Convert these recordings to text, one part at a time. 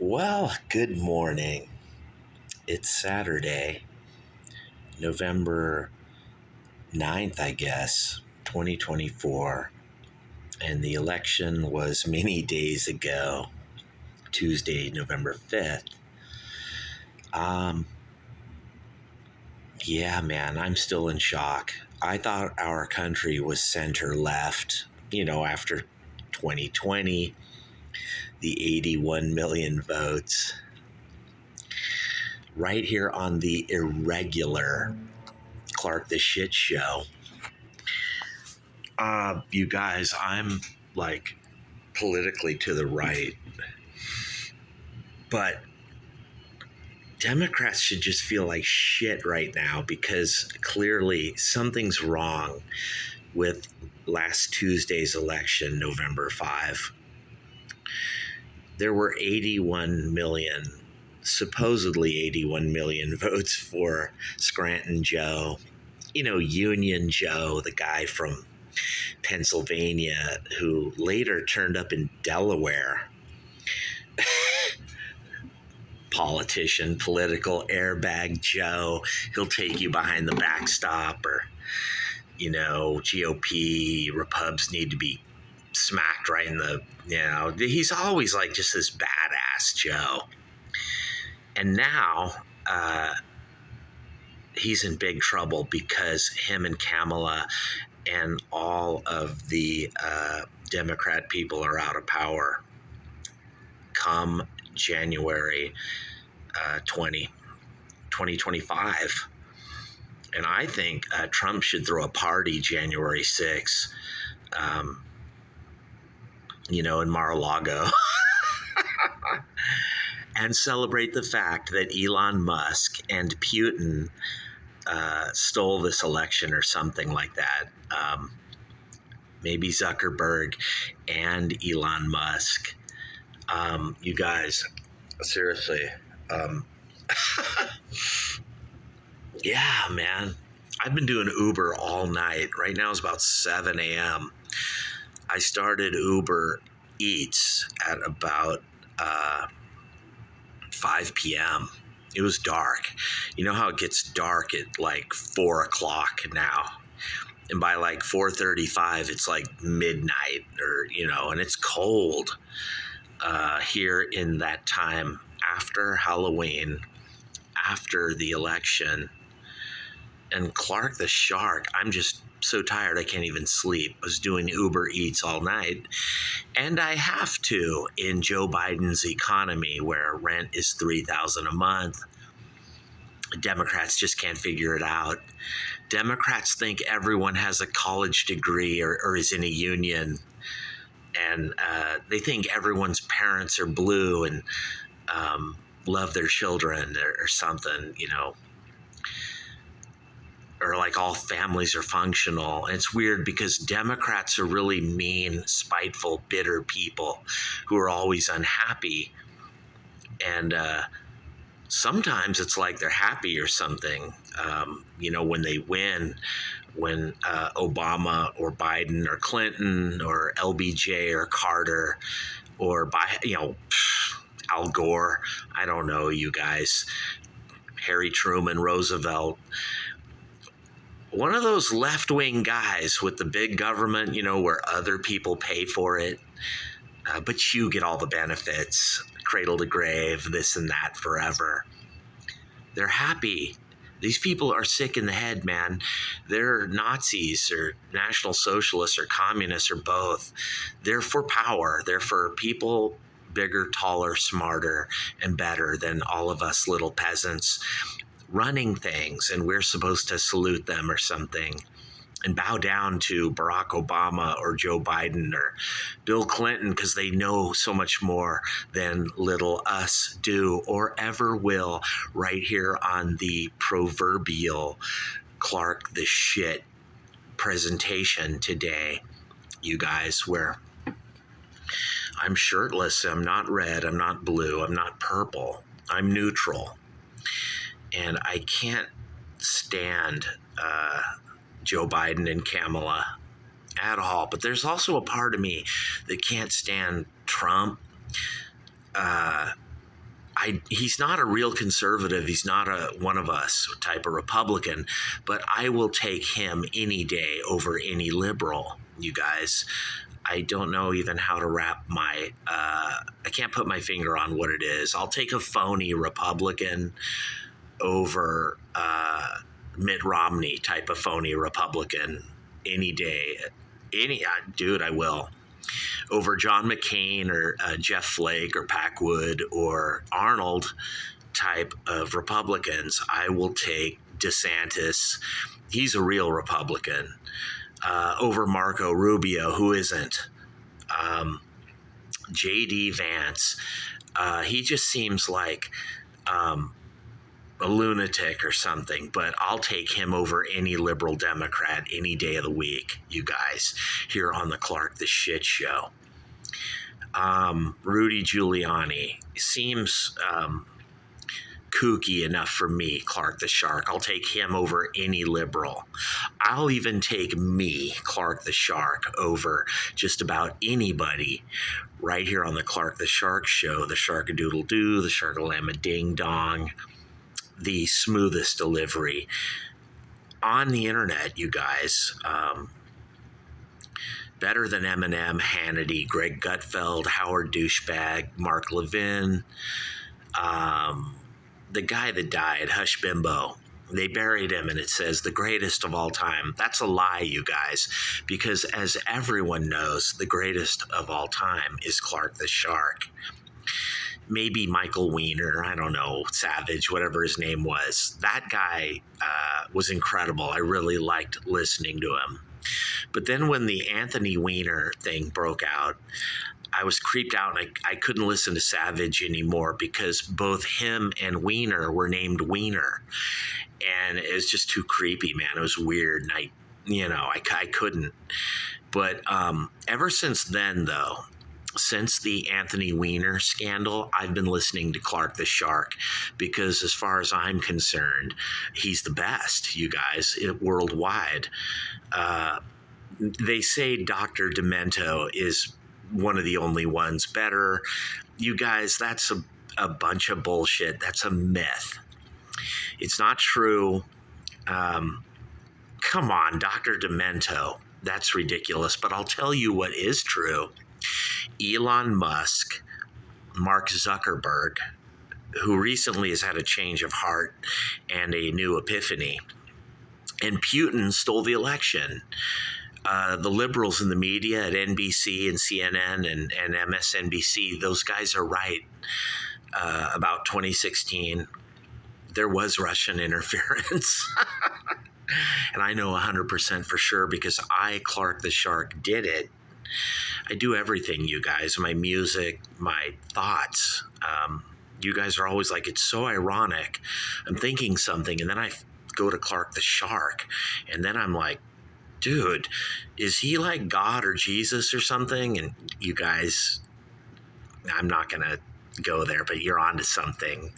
Well, good morning. It's Saturday, November 9th, I guess, 2024. And the election was many days ago, Tuesday, November 5th. Um, yeah, man, I'm still in shock. I thought our country was center left, after 2020, the 81 million votes. Right here on the irregular Clark the Shit Show. You guys, I'm like politically to the right, but Democrats should just feel like shit right now because clearly something's wrong with last Tuesday's election, November 5. There were 81 million, supposedly 81 million votes for Scranton Joe, Union Joe, the guy from Pennsylvania who later turned up in Delaware. Politician, political airbag Joe. He'll take you behind the backstop, or, GOP, Repubs need to be smacked right in the, he's always like just this badass Joe. And now, he's in big trouble because him and Kamala and all of the Democrat people are out of power come January 2025. And I think Trump should throw a party January 6th, in Mar-a-Lago and celebrate the fact that Elon Musk and Putin stole this election or something like that. Maybe Zuckerberg and Elon Musk. You guys, seriously. Yeah, man. I've been doing Uber all night. Right now it's about 7 a.m. I started Uber Eats at about 5 p.m. It was dark. You know how it gets dark at like 4 o'clock now? And by like 4:35, it's like midnight, or, and it's cold here in that time after Halloween, after the election. And Clark the Shark, I'm just so tired I can't even sleep. I was doing Uber Eats all night. And I have to in Joe Biden's economy where rent is $3,000 a month. Democrats just can't figure it out. Democrats think everyone has a college degree or is in a union. And they think everyone's parents are blue and love their children or something, or like all families are functional. And it's weird because Democrats are really mean, spiteful, bitter people who are always unhappy. And sometimes it's like they're happy or something, when they win, when Obama or Biden or Clinton or LBJ or Carter or, Al Gore, I don't know, you guys, Harry Truman, Roosevelt, one of those left-wing guys with the big government, where other people pay for it, but you get all the benefits, cradle to grave, this and that forever. They're happy. These people are sick in the head, man. They're Nazis or National Socialists or Communists or both. They're for power. They're for people bigger, taller, smarter, and better than all of us little peasants running things, and we're supposed to salute them or something and bow down to Barack Obama or Joe Biden or Bill Clinton because they know so much more than little us do or ever will, right here on the proverbial Clark the Shit presentation today, you guys, where I'm shirtless, I'm not red, I'm not blue, I'm not purple, I'm neutral. And I can't stand Joe Biden and Kamala at all. But there's also a part of me that can't stand Trump. he's not a real conservative. He's not a one of us type of Republican, but I will take him any day over any liberal, you guys. I don't know even how to wrap my, I can't put my finger on what it is. I'll take a phony Republican over Mitt Romney type of phony Republican any day. Dude, I will. Over John McCain or Jeff Flake or Packwood or Arnold type of Republicans, I will take DeSantis. He's a real Republican. Over Marco Rubio, who isn't. J.D. Vance. He just seems like a lunatic or something, but I'll take him over any liberal Democrat any day of the week, you guys, here on the Clark the Shit Show. Rudy Giuliani seems kooky enough for me, Clark the Shark. I'll take him over any liberal. I'll even take me, Clark the Shark, over just about anybody right here on the Clark the Shark Show, the Sharkadoodle-Doo, the Sharkalama-Ding-Dong, the smoothest delivery on the internet, you guys. Better than Eminem, Hannity, Greg Gutfeld, Howard Douchebag, Mark Levin, the guy that died, Hush Bimbo. They buried him and it says the greatest of all time. That's a lie, you guys, because as everyone knows, the greatest of all time is Clark the Shark. Maybe Michael Weiner, I don't know, Savage, whatever his name was. That guy was incredible. I really liked listening to him. But then when the Anthony Weiner thing broke out, I was creeped out and I couldn't listen to Savage anymore because both him and Weiner were named Weiner. And it was just too creepy, man. It was weird. And I couldn't. But ever since then, though, since the Anthony Weiner scandal, I've been listening to Clark the Shark because as far as I'm concerned, he's the best, you guys, worldwide. They say Dr. Demento is one of the only ones better. You guys, that's a bunch of bullshit. That's a myth. It's not true. Come on, Dr. Demento. That's ridiculous. But I'll tell you what is true. Elon Musk, Mark Zuckerberg, who recently has had a change of heart and a new epiphany, and Putin stole the election. The liberals in the media at NBC and CNN and MSNBC, those guys are right about 2016. There was Russian interference. And I know 100% for sure because I, Clark the Shark, did it. I do everything, you guys, my music, my thoughts. You guys are always like, it's so ironic. I'm thinking something, and then I go to Clark the Shark, and then I'm like, dude, is he like God or Jesus or something? And you guys, I'm not going to go there, but you're onto something.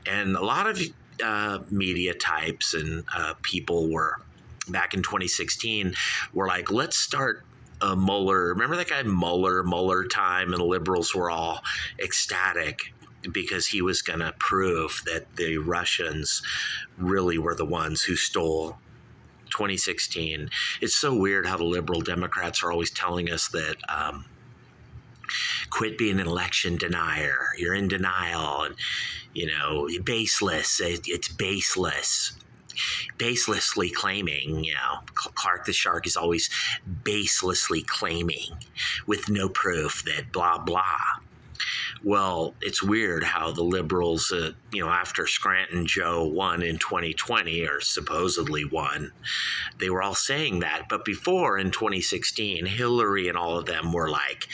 And a lot of media types and people were, back in 2016, were like, let's start Mueller. Remember that guy Mueller time? And the liberals were all ecstatic because he was going to prove that the Russians really were the ones who stole 2016. It's so weird how the liberal Democrats are always telling us that quit being an election denier. You're in denial, and baseless. It's baseless. Baselessly claiming, Clark the Shark is always baselessly claiming with no proof that blah, blah. Well, it's weird how the liberals, after Scranton Joe won in 2020, or supposedly won, they were all saying that. But before, in 2016, Hillary and all of them were like,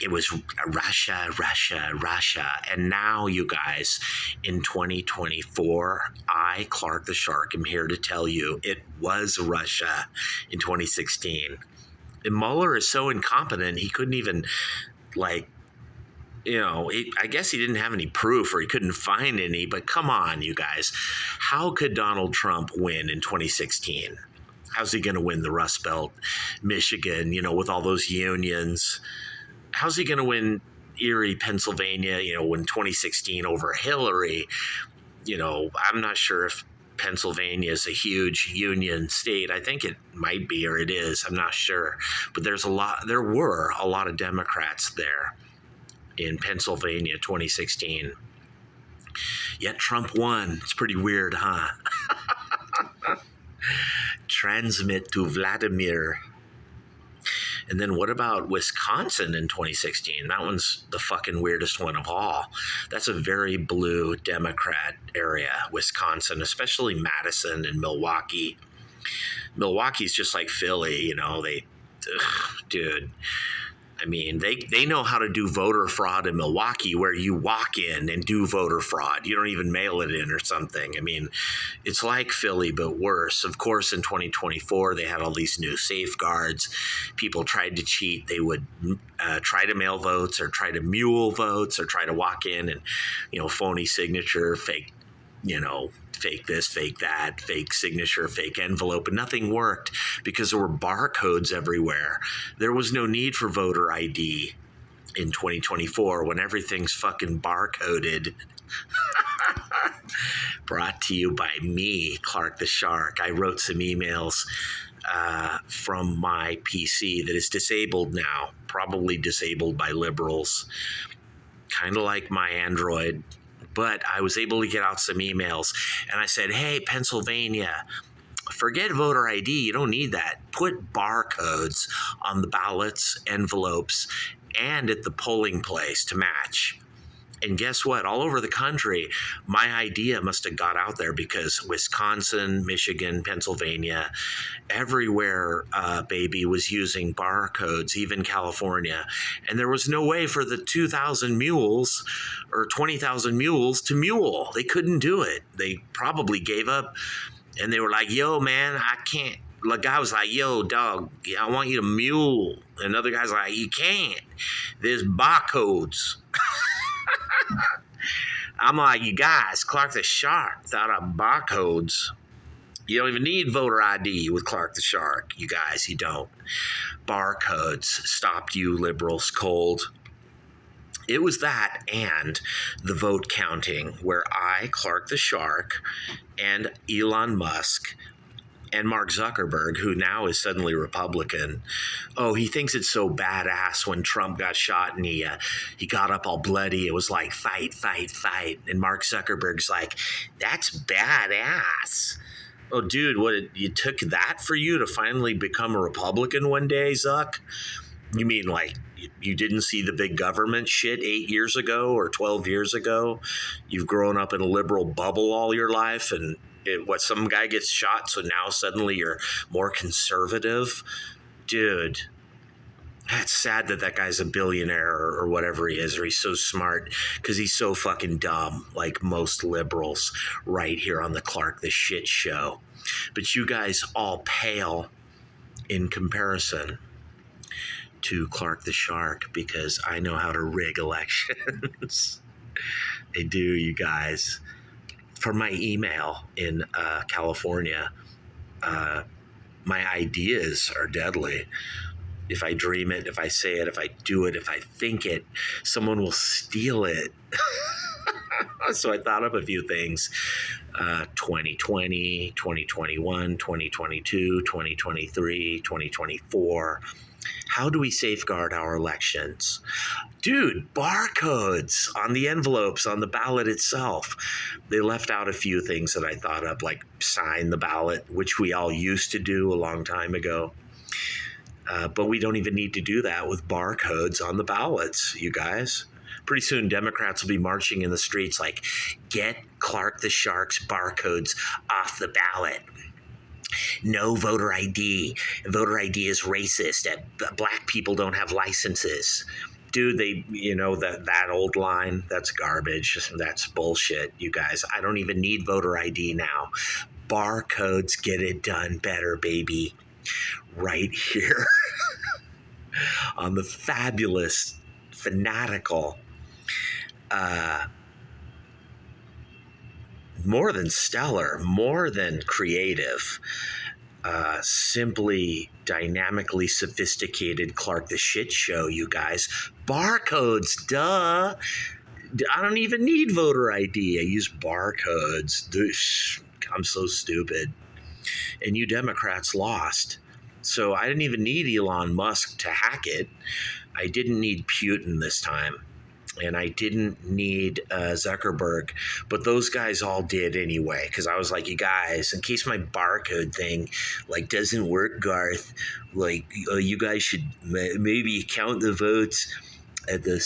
it was Russia, Russia, Russia. And now, you guys, in 2024, I, Clark the Shark, am here to tell you it was Russia in 2016. And Mueller is so incompetent, he couldn't even, I guess he didn't have any proof or he couldn't find any. But come on, you guys. How could Donald Trump win in 2016? How's he going to win the Rust Belt, Michigan, with all those unions? How's he going to win Erie, Pennsylvania, when 2016 over Hillary, I'm not sure if Pennsylvania is a huge union state. I think it might be, or it is. I'm not sure. But there were a lot of Democrats there in Pennsylvania 2016. Yet Trump won. It's pretty weird, huh? Transmit to Vladimir. And then what about Wisconsin in 2016? That one's the fucking weirdest one of all. That's a very blue Democrat area, Wisconsin, especially Madison and Milwaukee. Milwaukee's just like Philly, dude. I mean, they know how to do voter fraud in Milwaukee, where you walk in and do voter fraud. You don't even mail it in or something. I mean, it's like Philly, but worse. Of course, in 2024, they had all these new safeguards. People tried to cheat. They would try to mail votes or try to mule votes or try to walk in and, phony signature, fake, fake this, fake that, fake signature, fake envelope, and nothing worked because there were barcodes everywhere. There was no need for voter ID in 2024 when everything's fucking barcoded. Brought to you by me, Clark the Shark. I wrote some emails from my PC that is disabled now, probably disabled by liberals, kind of like my Android. But I was able to get out some emails, and I said, hey, Pennsylvania, forget voter ID. You don't need that. Put barcodes on the ballots, envelopes, and at the polling place to match. And guess what? All over the country, my idea must have got out there because Wisconsin, Michigan, Pennsylvania, everywhere, baby, was using barcodes, even California. And there was no way for the 2,000 mules or 20,000 mules to mule. They couldn't do it. They probably gave up. And they were like, yo, man, I can't. The guy was like, yo, dog, I want you to mule. And another guy's like, you can't. There's barcodes. I'm like, you guys, Clark the Shark thought of barcodes. You don't even need voter ID with Clark the Shark. You guys, you don't. Barcodes stopped you liberals cold. It was that and the vote counting where I, Clark the Shark, and Elon Musk and Mark Zuckerberg, who now is suddenly Republican. Oh, he thinks it's so badass when Trump got shot and he got up all bloody. It was like, fight, fight, fight. And Mark Zuckerberg's like, that's badass. Oh, dude, you took that for you to finally become a Republican one day, Zuck? You mean like you didn't see the big government shit 8 years ago or 12 years ago? You've grown up in a liberal bubble all your life and some guy gets shot, so now suddenly you're more conservative? Dude, that's sad that guy's a billionaire or whatever he is, or he's so smart because he's so fucking dumb, like most liberals right here on the Clark the Shit Show. But you guys all pale in comparison to Clark the Shark because I know how to rig elections. I do, you guys. For my email in California, my ideas are deadly. If I dream it, if I say it, if I do it, if I think it, someone will steal it. So I thought up a few things. 2020, 2021, 2022, 2023, 2024. How do we safeguard our elections? Dude, barcodes on the envelopes, on the ballot itself. They left out a few things that I thought of, like sign the ballot, which we all used to do a long time ago. But we don't even need to do that with barcodes on the ballots, you guys. Pretty soon, Democrats will be marching in the streets like, get Clark the Shark's barcodes off the ballot. No voter ID. Voter ID is racist. Black people don't have licenses. Dude, that old line, that's garbage. That's bullshit, you guys. I don't even need voter ID now. Barcodes get it done better, baby. Right here on the fabulous, fanatical, more than stellar, more than creative, simply dynamically sophisticated Clark the Shit Show, you guys. Barcodes, duh. I don't even need voter ID. I use barcodes. I'm so stupid. And you Democrats lost. So I didn't even need Elon Musk to hack it. I didn't need Putin this time. And I didn't need Zuckerberg, but those guys all did anyway. Because I was like, you guys, in case my barcode thing doesn't work, Garth, you guys should maybe count the votes at the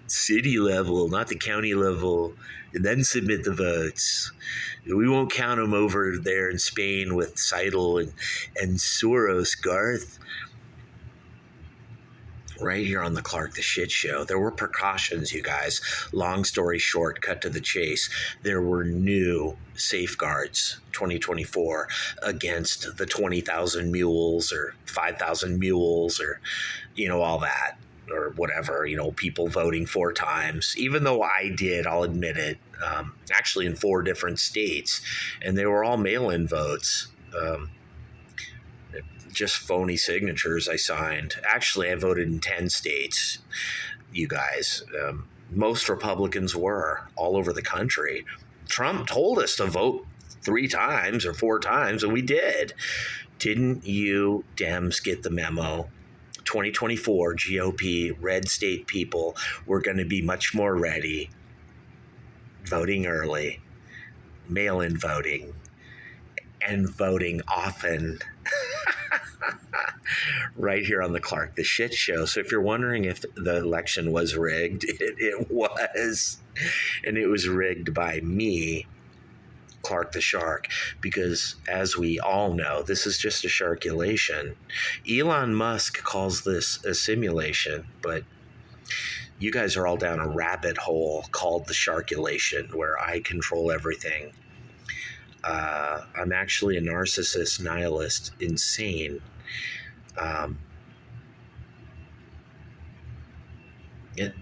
city level, not the county level, and then submit the votes. We won't count them over there in Spain with Seidel and Soros, Garth. Right here on the Clark the Shit Show. There were precautions, you guys. Long story short, cut to the chase. There were new safeguards 2024 against the 20,000 mules or 5,000 mules or, all that or whatever, people voting 4 times. Even though I did, I'll admit it, actually in 4 different states, and they were all mail-in votes. Just phony signatures I signed. Actually, I voted in 10 states, you guys. Most Republicans were all over the country. Trump told us to vote 3 times or 4 times, and we did. Didn't you Dems get the memo? 2024 GOP red state people were going to be much more ready. Voting early, mail-in voting, and voting often. Right here on the Clark the Shit Show. So if you're wondering if the election was rigged, it was. And it was rigged by me, Clark the Shark, because as we all know, this is just a sharkulation. Elon Musk calls this a simulation, but you guys are all down a rabbit hole called the sharkulation, where I control everything. I'm actually a narcissist, nihilist, insane.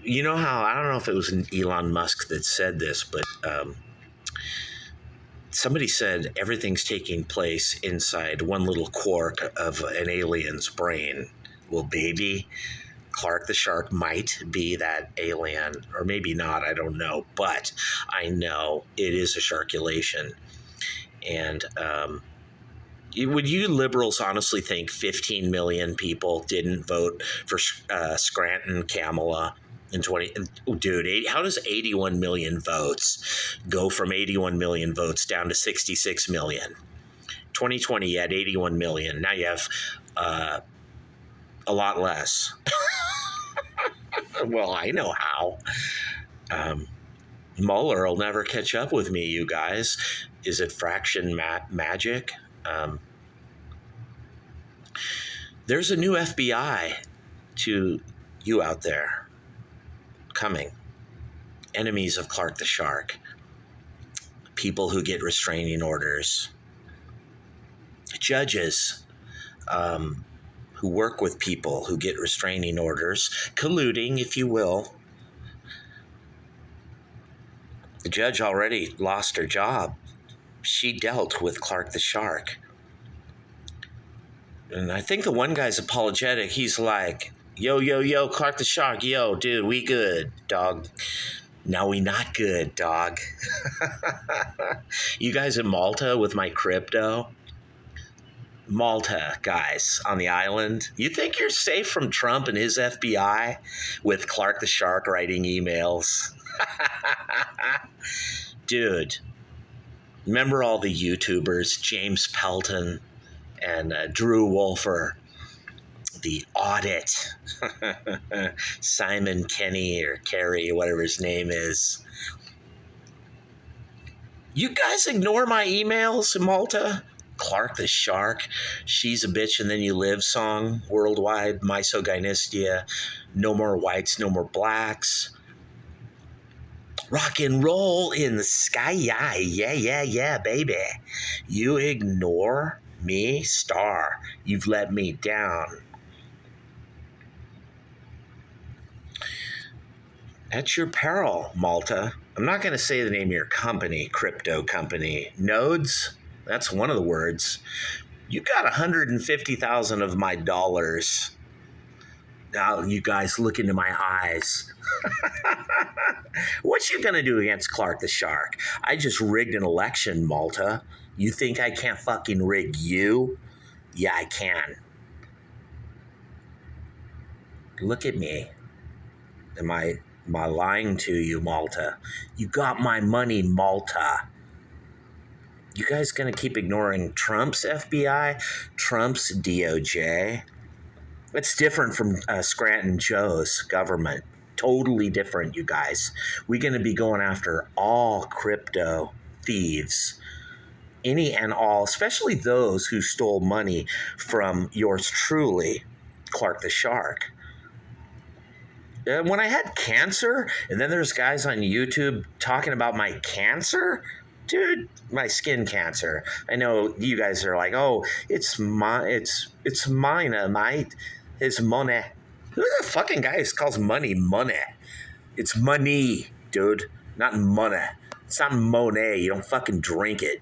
You know how, I don't know if it was Elon Musk that said this, but somebody said everything's taking place inside one little quark of an alien's brain. Well, baby, Clark the Shark might be that alien, or maybe not, I don't know, but I know it is a sharkulation. And would you liberals honestly think 15 million people didn't vote for Scranton Kamala in 20? Dude, how does 81 million votes go from 81 million votes down to 66 million? 2020, you had 81 million. Now you have a lot less. Well, I know how. Mueller will never catch up with me, you guys. Is it fraction magic? There's a new FBI to you out there coming. Enemies of Clark the Shark. People who get restraining orders. Judges who work with people who get restraining orders. Colluding, if you will. The judge already lost her job. She dealt with Clark the Shark. And I think the one guy's apologetic. He's like, yo, Clark the Shark, yo, dude, we good, dog. No, we not good, dog. You guys in Malta with my crypto? Malta, guys, on the island. You think you're safe from Trump and his FBI with Clark the Shark writing emails? Dude, remember all the YouTubers, James Pelton and Drew Wolfer, the Audit, Simon Kenny or Kerry, whatever his name is. You guys ignore my emails in Malta? Clark the Shark, She's a Bitch and Then You Live song, worldwide, Misogynistia, No More Whites, No More Blacks. Rock and roll in the sky, yeah, baby. You ignore me, star. You've let me down. At your peril, Malta. I'm not going to say the name of your company, crypto company. Nodes? That's one of the words. You got 150,000 of my dollars. Now you guys look into my eyes. What you gonna do against Clark the Shark? I just rigged an election, Malta. You think I can't fucking rig you? Yeah, I can. Look at me. Am I lying to you, Malta? You got my money, Malta. You guys gonna keep ignoring Trump's FBI, Trump's DOJ? It's different from Scranton Joe's government. Totally different, you guys. We're gonna be going after all crypto thieves, any and all, especially those who stole money from yours truly, Clark the Shark. When I had cancer, and then there's guys on YouTube talking about my cancer, dude, my skin cancer. I know you guys are like, oh, it's mine, mate. It's money. Who the fucking guy calls money money? It's money, dude, not money. It's not Monet. You don't fucking drink it.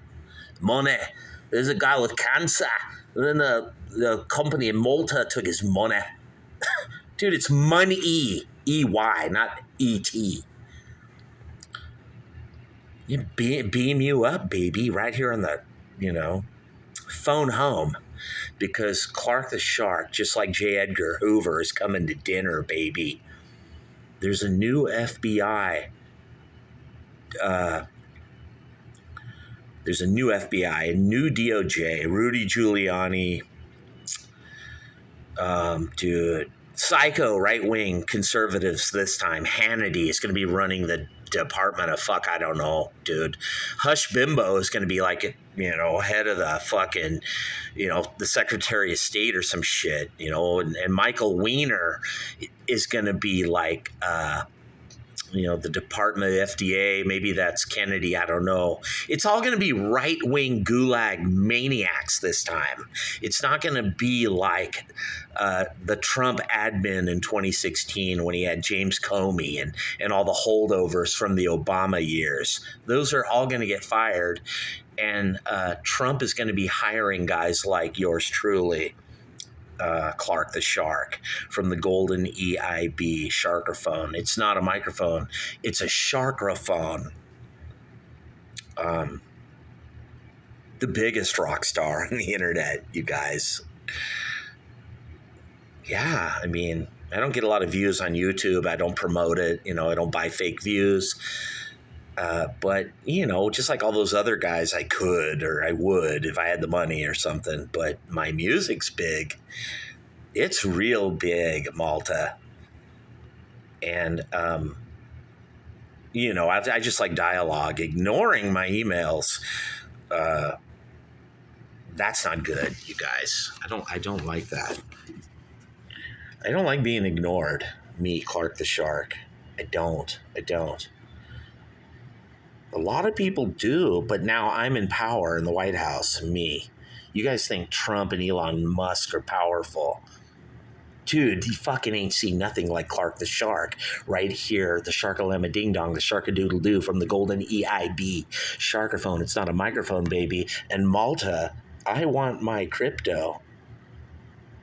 Money. There's a guy with cancer. And then the company in Malta took his money. Dude, it's money. E-Y, not E-T. You beam you up, baby, right here on the, phone home. Because Clark the Shark, just like J. Edgar Hoover, is coming to dinner, baby. There's a new FBI. There's a new FBI, a new DOJ, Rudy Giuliani. Dude. Psycho right-wing conservatives this time. Hannity is going to be running the Department of I don't know, dude. Hush Bimbo is going to be like, head of the fucking, the Secretary of State or some shit, and Michael Weiner is going to be like, the Department of FDA, maybe that's Kennedy, I don't know. It's all going to be right-wing gulag maniacs this time. It's not going to be like the Trump admin in 2016 when he had James Comey and all the holdovers from the Obama years. Those are all going to get fired, and Trump is going to be hiring guys like yours truly. Clark the Shark from the golden EIB sharkophone. It's not a microphone. It's a sharkophone. The biggest rock star on the internet, you guys. Yeah, I mean, I don't get a lot of views on YouTube. I don't promote it. I don't buy fake views. But, just like all those other guys, I could or I would if I had the money or something. But my music's big. It's real big, Malta. And, I just like dialogue. Ignoring my emails, that's not good, you guys. I don't like that. I don't like being ignored. Me, Clark the Shark. I don't. A lot of people do, but now I'm in power in the White House. Me. You guys think Trump and Elon Musk are powerful. Dude, he fucking ain't seen nothing like Clark the Shark. Right here, the Sharkalama Ding Dong, the Sharkadoodle-Doo from the golden EIB sharkophone. It's not a microphone, baby. And Malta, I want my crypto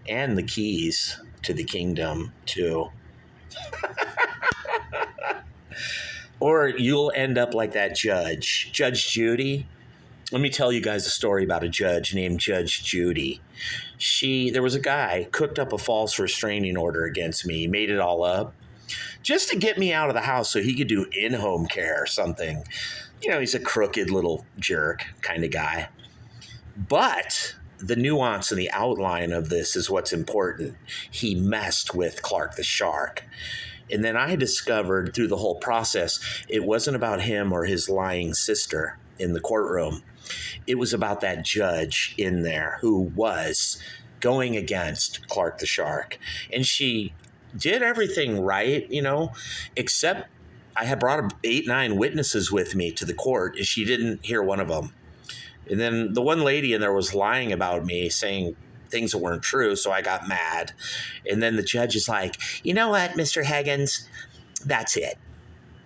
and the keys to the kingdom, too. Or you'll end up like that judge, Judge Judy. Let me tell you guys a story about a judge named Judge Judy. There was a guy cooked up a false restraining order against me. He made it all up just to get me out of the house so he could do in-home care or something. He's a crooked little jerk kind of guy. But the nuance and the outline of this is what's important. He messed with Clark the Shark. And then I discovered through the whole process, it wasn't about him or his lying sister in the courtroom. It was about that judge in there who was going against Clark the Shark. And she did everything right, except I had brought 8-9 witnesses with me to the court, and she didn't hear one of them. And then the one lady in there was lying about me, saying things that weren't true, so I got mad. And then the judge is like, you know what, Mr. Higgins, that's it.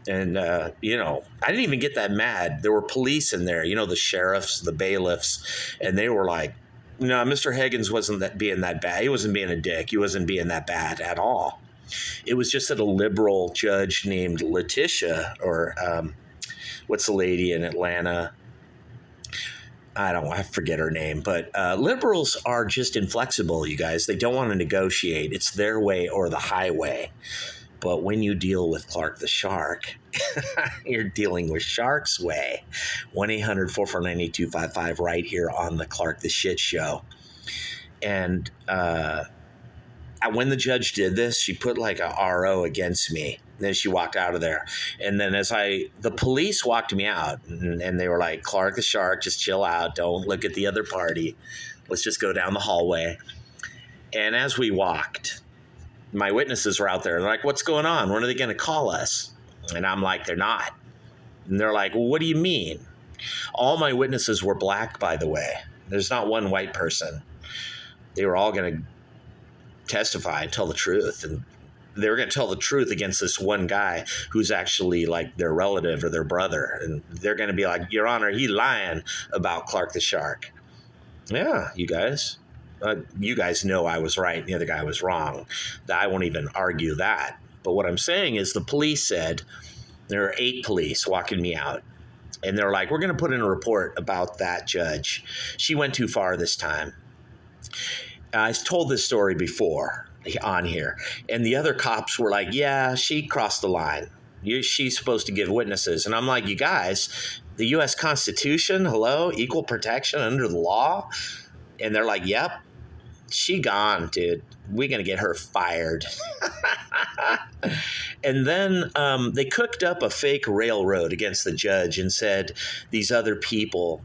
And, I didn't even get that mad. There were police in there, the sheriffs, the bailiffs, and they were like, No, Mr. Higgins wasn't being that bad. He wasn't being a dick. He wasn't being that bad at all. It was just that a liberal judge named Letitia, or what's the lady in Atlanta? I forget her name, but liberals are just inflexible, you guys. They don't want to negotiate. It's their way or the highway. But when you deal with Clark the Shark, you're dealing with Shark's way. 1-800-449-8255 right here on the Clark the Shit Show. And when the judge did this, she put like a RO against me. Then she walked out of there. And then the police walked me out, and they were like, Clark the Shark, just chill out. Don't look at the other party. Let's just go down the hallway. And as we walked, my witnesses were out there. They're like, what's going on? When are they going to call us? And I'm like, they're not. And they're like, well, what do you mean? All my witnesses were black, by the way. There's not one white person. They were all going to testify and tell the truth. And they were going to tell the truth against this one guy who's actually like their relative or their brother. And they're going to be like, Your Honor, he lying about Clark the Shark. Yeah, you guys. You guys know I was right and the other guy was wrong. I won't even argue that. But what I'm saying is the police said there are 8 police walking me out. And they're like, we're going to put in a report about that judge. She went too far this time. I told this story before on here. And the other cops were like, yeah, she crossed the line. She's supposed to give witnesses. And I'm like, you guys, the U.S. Constitution, hello, equal protection under the law. And they're like, yep. She gone, dude. We're going to get her fired. And then they cooked up a fake railroad against the judge and said these other people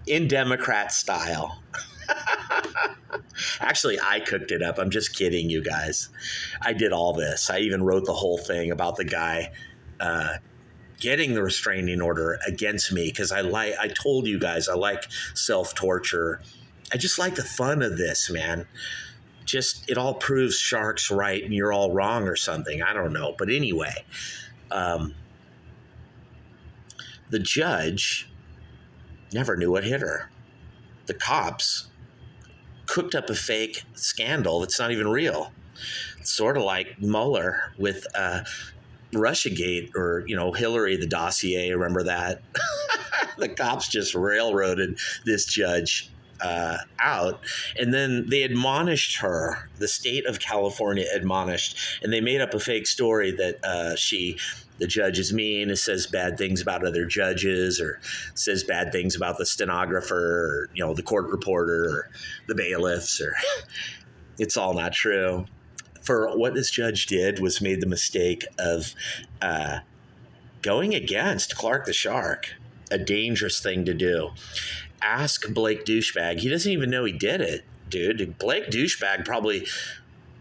in Democrat style. Actually, I cooked it up. I'm just kidding, you guys. I did all this. I even wrote the whole thing about the guy getting the restraining order against me because I told you guys I like self-torture. I just like the fun of this, man. Just, it all proves Shark's right and you're all wrong or something. I don't know. But anyway, the judge never knew what hit her. The cops cooked up a fake scandal that's not even real. It's sort of like Mueller with Russiagate or, Hillary, the dossier. Remember that? The cops just railroaded this judge out, and then they admonished her. The state of California admonished, and they made up a fake story that the judge is mean, and says bad things about other judges, or says bad things about the stenographer, or the court reporter, or the bailiffs, or it's all not true. For what this judge did was made the mistake of going against Clark the Shark, a dangerous thing to do. Ask Blake Douchebag. He doesn't even know he did it, dude. Blake Douchebag probably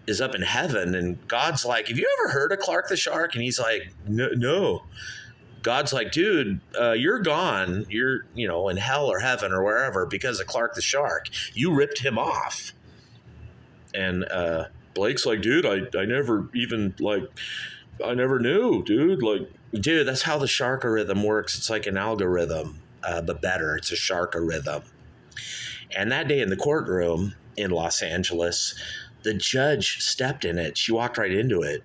is up in heaven, and God's like, have you ever heard of Clark the Shark? And he's like, no. God's like, dude, you're gone. You're, in hell or heaven or wherever because of Clark the Shark. You ripped him off. And Blake's like, dude, I never even, I never knew, dude. Dude, that's how the Sharkarithm works. It's like an algorithm. But better. It's a Sharkarithm. And that day in the courtroom in Los Angeles, the judge stepped in it. She walked right into it.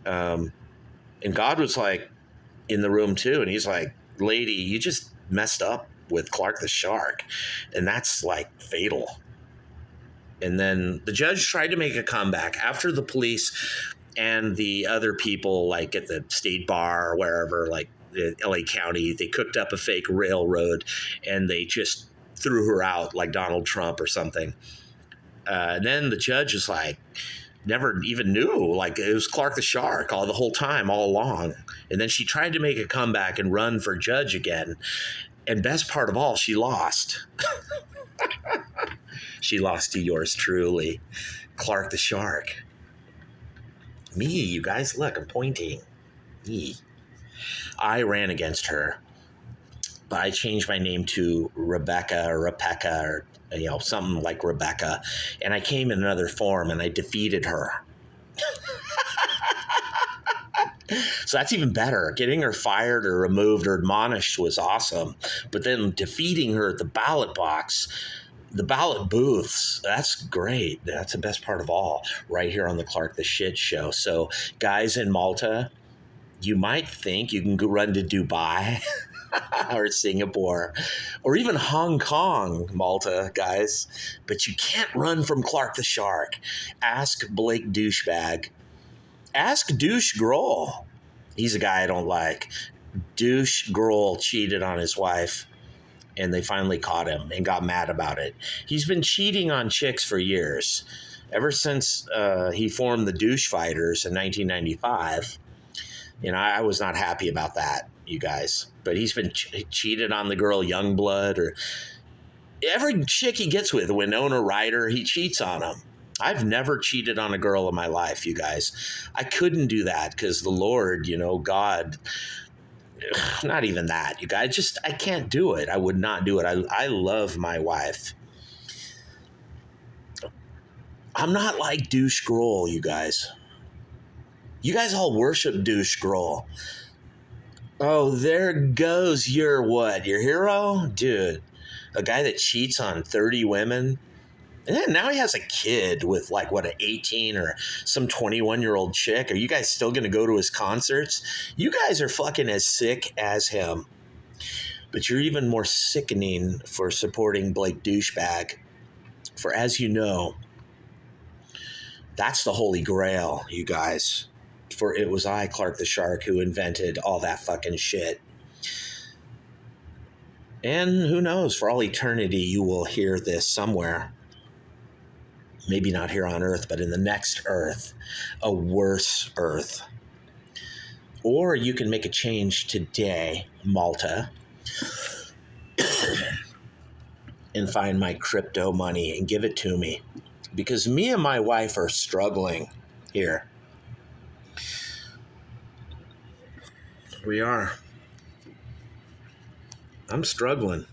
And God was like in the room too. And he's like, lady, you just messed up with Clark the Shark. And that's like fatal. And then the judge tried to make a comeback after the police and the other people, like at the state bar or wherever, like LA County, they cooked up a fake railroad and they just threw her out like Donald Trump or something. And then the judge is like, never even knew, like it was Clark the Shark the whole time, all along. And then she tried to make a comeback and run for judge again. And best part of all, she lost. She lost to yours truly, Clark the Shark. Me, you guys, look, I'm pointing. Me. I ran against her, but I changed my name to Rebecca or something like Rebecca. And I came in another form and I defeated her. So that's even better. Getting her fired or removed or admonished was awesome. But then defeating her at the ballot box, The ballot booths, that's great. That's the best part of all, right here on the Clark the Shit Show. So, guys in Malta, you might think you can go run to Dubai or Singapore or even Hong Kong, Malta, guys, but you can't run from Clark the Shark. Ask Blake Douchebag. Ask Douche Grohl. He's a guy I don't like. Douche Grohl cheated on his wife, and they finally caught him and got mad about it. He's been cheating on chicks for years. Ever since he formed the Douche Fighters in 1995. I was not happy about that, you guys. But he's been cheated on the girl Youngblood, or every chick he gets with, Winona Ryder, he cheats on them. I've never cheated on a girl in my life, you guys. I couldn't do that because the Lord, God, not even that, you guys. I can't do it. I would not do it. I love my wife. I'm not like Douche Grohl, you guys. You guys all worship Douche Grohl. Oh, there goes your what? Your hero? Dude, a guy that cheats on 30 women. And then now he has a kid with an 18 or some 21-year-old chick. Are you guys still going to go to his concerts? You guys are fucking as sick as him. But you're even more sickening for supporting Blake Douchebag. For as you know, that's the Holy Grail, you guys. For it was I, Clark the Shark, who invented all that fucking shit. And who knows, for all eternity, you will hear this somewhere. Maybe not here on Earth, but in the next Earth, a worse Earth. Or you can make a change today, Malta, and find my crypto money and give it to me. Because me and my wife are struggling here. We are. I'm struggling.